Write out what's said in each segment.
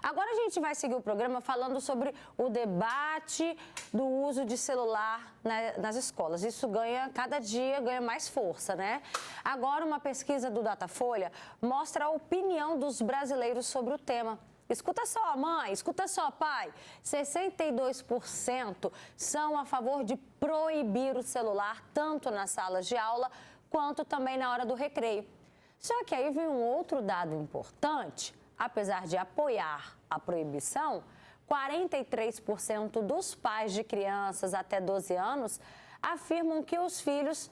Agora a gente vai seguir o programa falando sobre o debate do uso de celular nas escolas. Isso cada dia ganha mais força, né? Agora uma pesquisa do Datafolha mostra a opinião dos brasileiros sobre o tema. Escuta só, mãe, escuta só, pai. 62% são a favor de proibir o celular tanto nas salas de aula quanto também na hora do recreio. Só que aí vem um outro dado importante. Apesar de apoiar a proibição, 43% dos pais de crianças até 12 anos afirmam que os filhos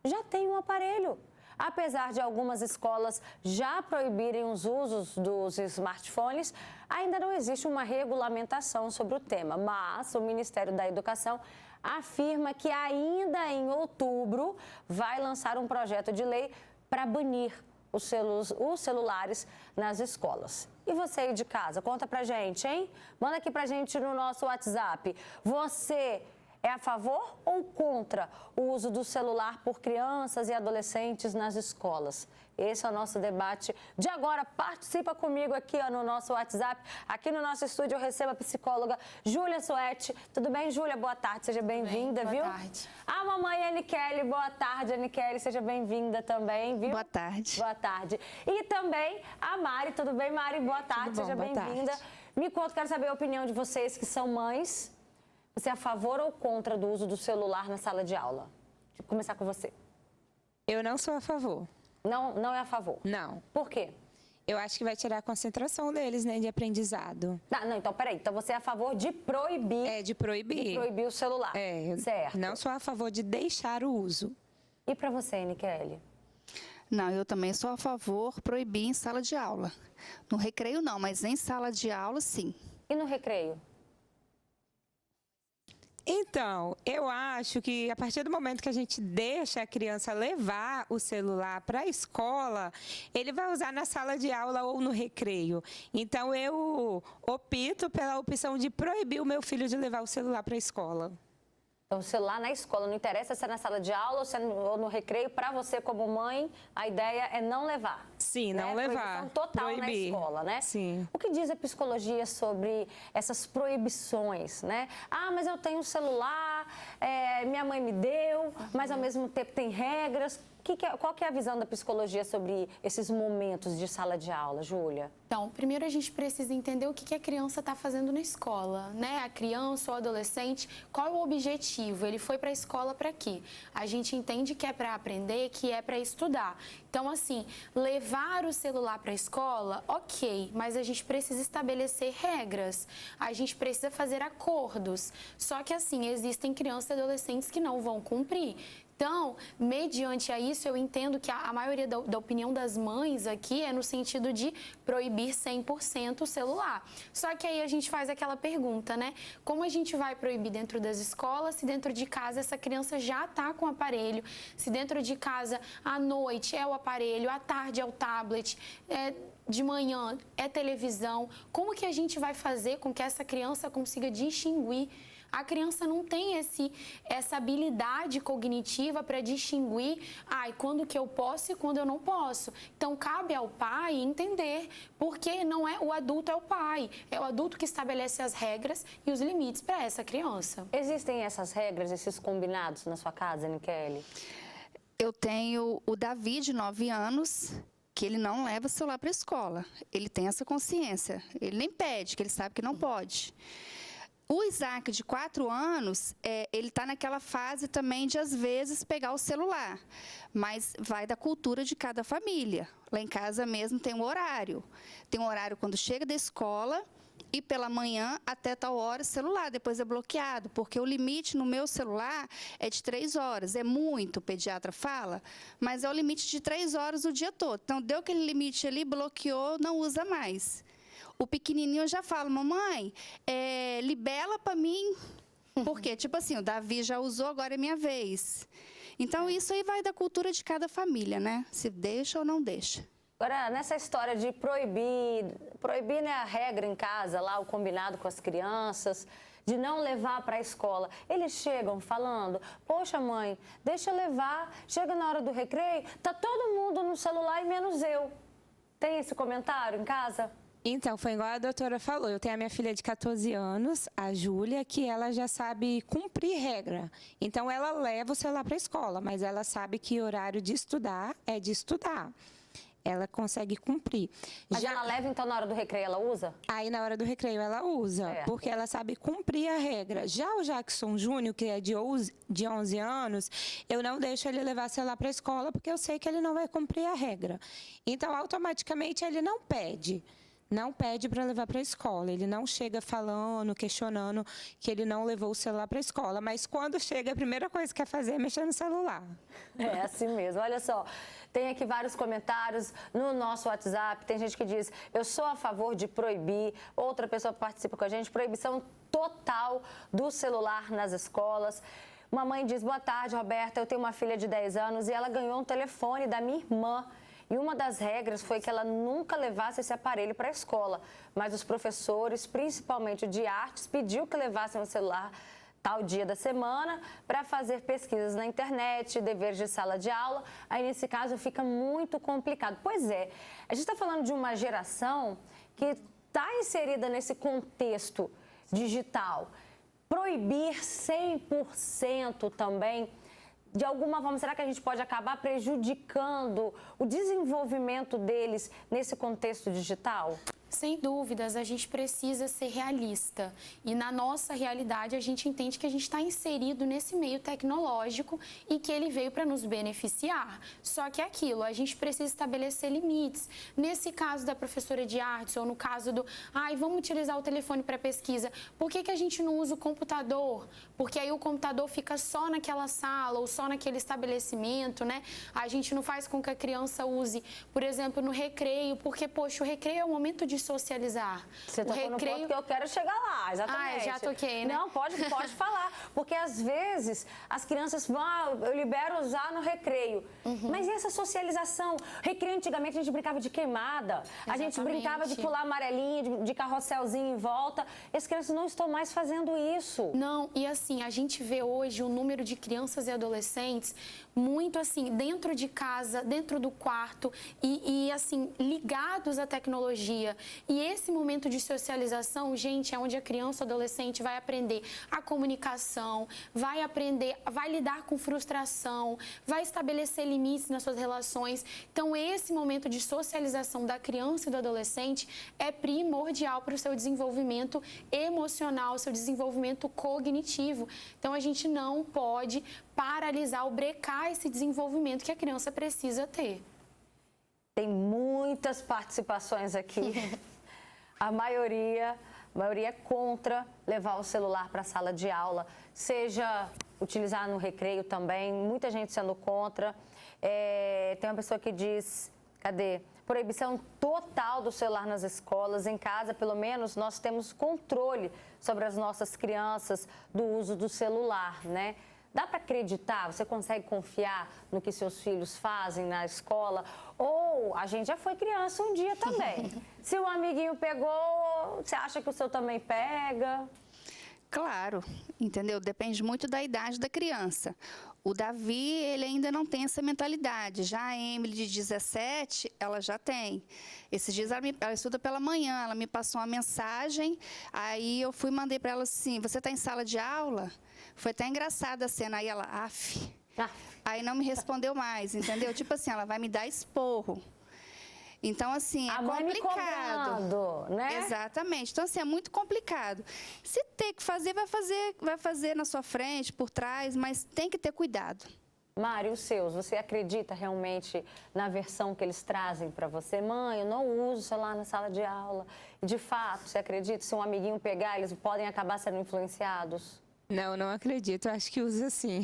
já têm um aparelho. Apesar de algumas escolas já proibirem os usos dos smartphones, ainda não existe uma regulamentação sobre o tema. Mas o Ministério da Educação afirma que ainda em outubro vai lançar um projeto de lei para banir os celulares nas escolas. E você aí de casa, conta pra gente, hein? Manda aqui pra gente no nosso WhatsApp. Você é a favor ou contra o uso do celular por crianças e adolescentes nas escolas? Esse é o nosso debate de agora. Participa comigo aqui no nosso WhatsApp. Aqui no nosso estúdio eu recebo a psicóloga Júlia Suete. Tudo bem, Júlia? Boa tarde, seja bem-vinda, viu? Boa tarde. A mamãe Aniquele, boa tarde, Aniquele, seja bem-vinda também, viu? Boa tarde. Boa tarde. E também a Mari, tudo bem, Mari? Boa tarde, seja bem-vinda. Me conta, quero saber a opinião de vocês que são mães. Você é a favor ou contra do uso do celular na sala de aula? Vou começar com você. Eu não sou a favor. Não é a favor? Não. Por quê? Eu acho que vai tirar a concentração deles, né, de aprendizado. Não, então, peraí. Então, você é a favor de proibir... É, de proibir. De proibir o celular. É, certo. Não sou a favor de deixar o uso. E para você, Aniquele? Não, eu também sou a favor proibir em sala de aula. No recreio não, mas em sala de aula sim. E no recreio? Então, eu acho que a partir do momento que a gente deixa a criança levar o celular para a escola, ele vai usar na sala de aula ou no recreio. Então, eu opto pela opção de proibir o meu filho de levar o celular para a escola. Então, o celular na escola, não interessa se é na sala de aula ou no recreio, para você como mãe, a ideia é não levar. Sim, não levar. Proibição total proibir. Na escola, né? Sim. O que diz a psicologia sobre essas proibições, né? Ah, mas eu tenho um celular, minha mãe me deu, mas ao mesmo tempo tem regras. Qual que é a visão da psicologia sobre esses momentos de sala de aula, Júlia? Então, primeiro a gente precisa entender o que a criança está fazendo na escola, né? A criança ou adolescente, qual é o objetivo? Ele foi para a escola para quê? A gente entende que é para aprender, que é para estudar. Então, assim, levar o celular para a escola, ok, mas a gente precisa estabelecer regras, a gente precisa fazer acordos. Só que, assim, existem crianças e adolescentes que não vão cumprir. Então, mediante a isso, eu entendo que a maioria da opinião das mães aqui é no sentido de proibir 100% o celular. Só que aí a gente faz aquela pergunta, né? Como a gente vai proibir dentro das escolas se dentro de casa essa criança já está com o aparelho, se dentro de casa à noite é o aparelho, à tarde é o tablet, de manhã é televisão? Como que a gente vai fazer com que essa criança consiga distinguir? A criança não tem essa habilidade cognitiva para distinguir quando que eu posso e quando eu não posso. Então, cabe ao pai entender, porque não é o adulto, é o pai. É o adulto que estabelece as regras e os limites para essa criança. Existem essas regras, esses combinados na sua casa, Aniquele? Eu tenho o Davi, de 9 anos, que ele não leva o celular para a escola. Ele tem essa consciência. Ele nem pede, que ele sabe que não pode. O Isaac, de 4 anos, ele está naquela fase também de, às vezes, pegar o celular. Mas vai da cultura de cada família. Lá em casa mesmo tem um horário. Tem um horário quando chega da escola e pela manhã até tal hora celular. Depois é bloqueado, porque o limite no meu celular é de 3 horas. É muito, o pediatra fala, mas é o limite de 3 horas o dia todo. Então, deu aquele limite ali, bloqueou, não usa mais. O pequenininho já fala, mamãe, libela para mim, porque, tipo assim, o Davi já usou, agora é minha vez. Então, isso aí vai da cultura de cada família, né? Se deixa ou não deixa. Agora, nessa história de proibir, né, a regra em casa, lá o combinado com as crianças, de não levar para a escola, eles chegam falando, poxa mãe, deixa eu levar, chega na hora do recreio, tá todo mundo no celular e menos eu. Tem esse comentário em casa? Então, foi igual a doutora falou. Eu tenho a minha filha de 14 anos, a Júlia, que ela já sabe cumprir regra. Então, ela leva o celular para a escola, mas ela sabe que horário de estudar é de estudar. Ela consegue cumprir. Mas ela leva, então, na hora do recreio, ela usa? Aí, na hora do recreio, ela usa, porque ela sabe cumprir a regra. Já o Jackson Júnior, que é de 11 anos, eu não deixo ele levar celular para a escola, porque eu sei que ele não vai cumprir a regra. Então, automaticamente, ele não pede. Não pede para levar para a escola. Ele não chega falando, questionando que ele não levou o celular para a escola. Mas quando chega, a primeira coisa que quer fazer é mexer no celular. É assim mesmo. Olha só, tem aqui vários comentários no nosso WhatsApp. Tem gente que diz, eu sou a favor de proibir. Outra pessoa participa com a gente, proibição total do celular nas escolas. Uma mãe diz, boa tarde, Roberta, eu tenho uma filha de 10 anos e ela ganhou um telefone da minha irmã. E uma das regras foi que ela nunca levasse esse aparelho para a escola. Mas os professores, principalmente de artes, pediu que levassem o celular tal dia da semana para fazer pesquisas na internet, deveres de sala de aula. Aí, nesse caso, fica muito complicado. Pois é, a gente está falando de uma geração que está inserida nesse contexto digital. Proibir 100% também, de alguma forma, será que a gente pode acabar prejudicando o desenvolvimento deles nesse contexto digital? Sem dúvidas, a gente precisa ser realista. E na nossa realidade, a gente entende que a gente está inserido nesse meio tecnológico e que ele veio para nos beneficiar. Só que é aquilo, a gente precisa estabelecer limites. Nesse caso da professora de artes, ou no caso do, vamos utilizar o telefone para pesquisa, por que a gente não usa o computador? Porque aí o computador fica só naquela sala ou só naquele estabelecimento, né? A gente não faz com que a criança use, por exemplo, no recreio, porque, poxa, o recreio é o momento de socializar. Você tocou no ponto que eu quero chegar lá, exatamente. Já toquei, né? Não, pode falar. Porque, às vezes, as crianças vão, eu libero usar no recreio. Mas e essa socialização? Recreio, antigamente, a gente brincava de queimada. A gente brincava de pular amarelinha, de carrosselzinho em volta. As crianças não estão mais fazendo isso. Não, e assim, a gente vê hoje o número de crianças e adolescentes muito assim, dentro de casa, dentro do quarto e assim, ligados à tecnologia. E esse momento de socialização, gente, é onde a criança ou adolescente vai aprender a comunicação, vai aprender, vai lidar com frustração, vai estabelecer limites nas suas relações. Então, esse momento de socialização da criança e do adolescente é primordial para o seu desenvolvimento emocional, seu desenvolvimento cognitivo. Então, a gente não pode paralisar ou brecar esse desenvolvimento que a criança precisa ter. Tem muitas participações aqui. A maioria é contra levar o celular para a sala de aula, seja utilizar no recreio também, muita gente sendo contra. Tem uma pessoa que diz, proibição total do celular nas escolas. Em casa, pelo menos, nós temos controle sobre as nossas crianças do uso do celular, né? Dá para acreditar? Você consegue confiar no que seus filhos fazem na escola? Ou a gente já foi criança um dia também. Se o amiguinho pegou, você acha que o seu também pega? Claro, entendeu? Depende muito da idade da criança. O Davi, ele ainda não tem essa mentalidade. Já a Emily, de 17, ela já tem. Esses dias ela estuda pela manhã, ela me passou uma mensagem, aí eu fui e mandei para ela assim, você está em sala de aula? Foi até engraçada a cena, aí ela, Aí não me respondeu mais, entendeu? Tipo assim, ela vai me dar esporro. Então, assim, é complicado. Né? Exatamente. Então, assim, é muito complicado. Se tem que fazer, vai fazer na sua frente, por trás, mas tem que ter cuidado. Mari, os seus, você acredita realmente na versão que eles trazem para você? Mãe, eu não uso celular na sala de aula. E, de fato, você acredita? Se um amiguinho pegar, eles podem acabar sendo influenciados? Não acredito. Eu acho que usa sim.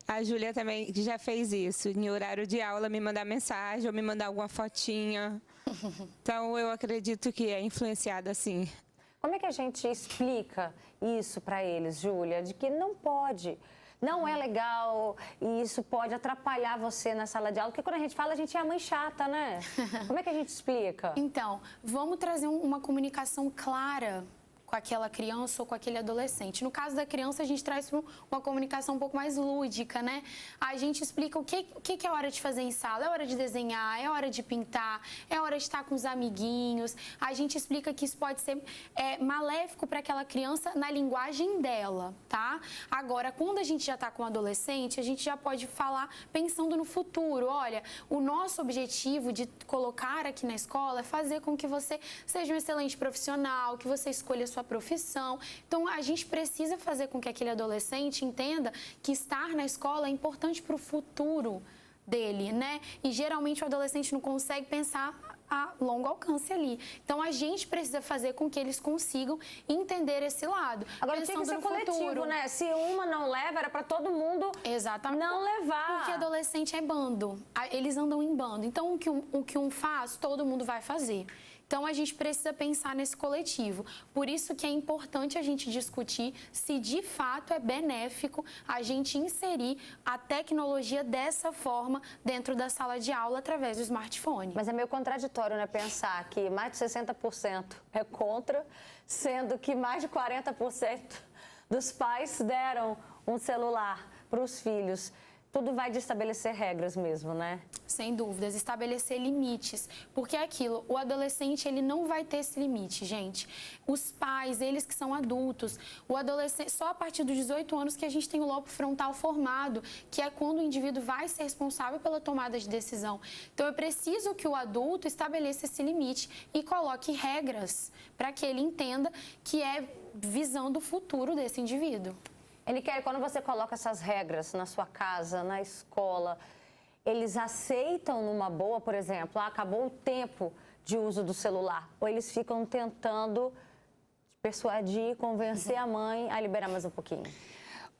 A Júlia também já fez isso. Em horário de aula, me mandar mensagem ou me mandar alguma fotinha. Então, eu acredito que é influenciada sim. Como é que a gente explica isso para eles, Júlia? De que não pode, não é legal e isso pode atrapalhar você na sala de aula. Porque quando a gente fala, a gente é a mãe chata, né? Como é que a gente explica? Então, vamos trazer uma comunicação clara com aquela criança ou com aquele adolescente. No caso da criança, a gente traz uma comunicação um pouco mais lúdica, né? A gente explica o que é hora de fazer em sala. É hora de desenhar, é hora de pintar, é hora de estar com os amiguinhos. A gente explica que isso pode ser maléfico para aquela criança na linguagem dela, tá? Agora, quando a gente já está com um adolescente, a gente já pode falar pensando no futuro. Olha, o nosso objetivo de colocar aqui na escola é fazer com que você seja um excelente profissional, que você escolha a sua profissão. Então, a gente precisa fazer com que aquele adolescente entenda que estar na escola é importante para o futuro dele, né? E geralmente o adolescente não consegue pensar a longo alcance ali. Então, a gente precisa fazer com que eles consigam entender esse lado. Agora, tinha que ser coletivo, né? Se uma não leva, era para todo mundo não levar. Porque adolescente é bando. Eles andam em bando. Então, o que um faz, todo mundo vai fazer. Então, a gente precisa pensar nesse coletivo. Por isso que é importante a gente discutir se de fato é benéfico a gente inserir a tecnologia dessa forma dentro da sala de aula através do smartphone. Mas é meio contraditório, né? Pensar que mais de 60% é contra, sendo que mais de 40% dos pais deram um celular para os filhos. Tudo vai de estabelecer regras mesmo, né? Sem dúvidas, estabelecer limites. Porque é aquilo, o adolescente, ele não vai ter esse limite, gente. Os pais, eles que são adultos, o adolescente, só a partir dos 18 anos que a gente tem o lobo frontal formado, que é quando o indivíduo vai ser responsável pela tomada de decisão. Então, é preciso que o adulto estabeleça esse limite e coloque regras para que ele entenda que é visando o futuro desse indivíduo. Kelly, quando você coloca essas regras na sua casa, na escola, eles aceitam numa boa, por exemplo, acabou o tempo de uso do celular, ou eles ficam tentando persuadir, convencer a mãe a liberar mais um pouquinho?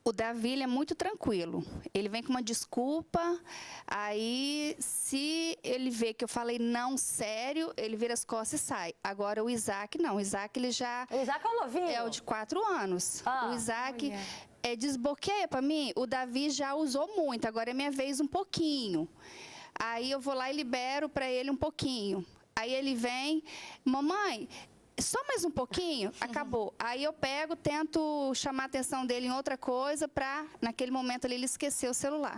O Davi, ele é muito tranquilo. Ele vem com uma desculpa, aí se ele vê que eu falei não sério, ele vira as costas e sai. Agora o Isaac, não. O Isaac, ele já... O Isaac é o novinho? É o de 4 anos. Ah, o Isaac desbloqueia para mim. O Davi já usou muito, agora é minha vez um pouquinho. Aí eu vou lá e libero para ele um pouquinho. Aí ele vem, mamãe... Só mais um pouquinho, acabou. Aí eu pego, tento chamar a atenção dele em outra coisa para, naquele momento ali, ele esquecer o celular.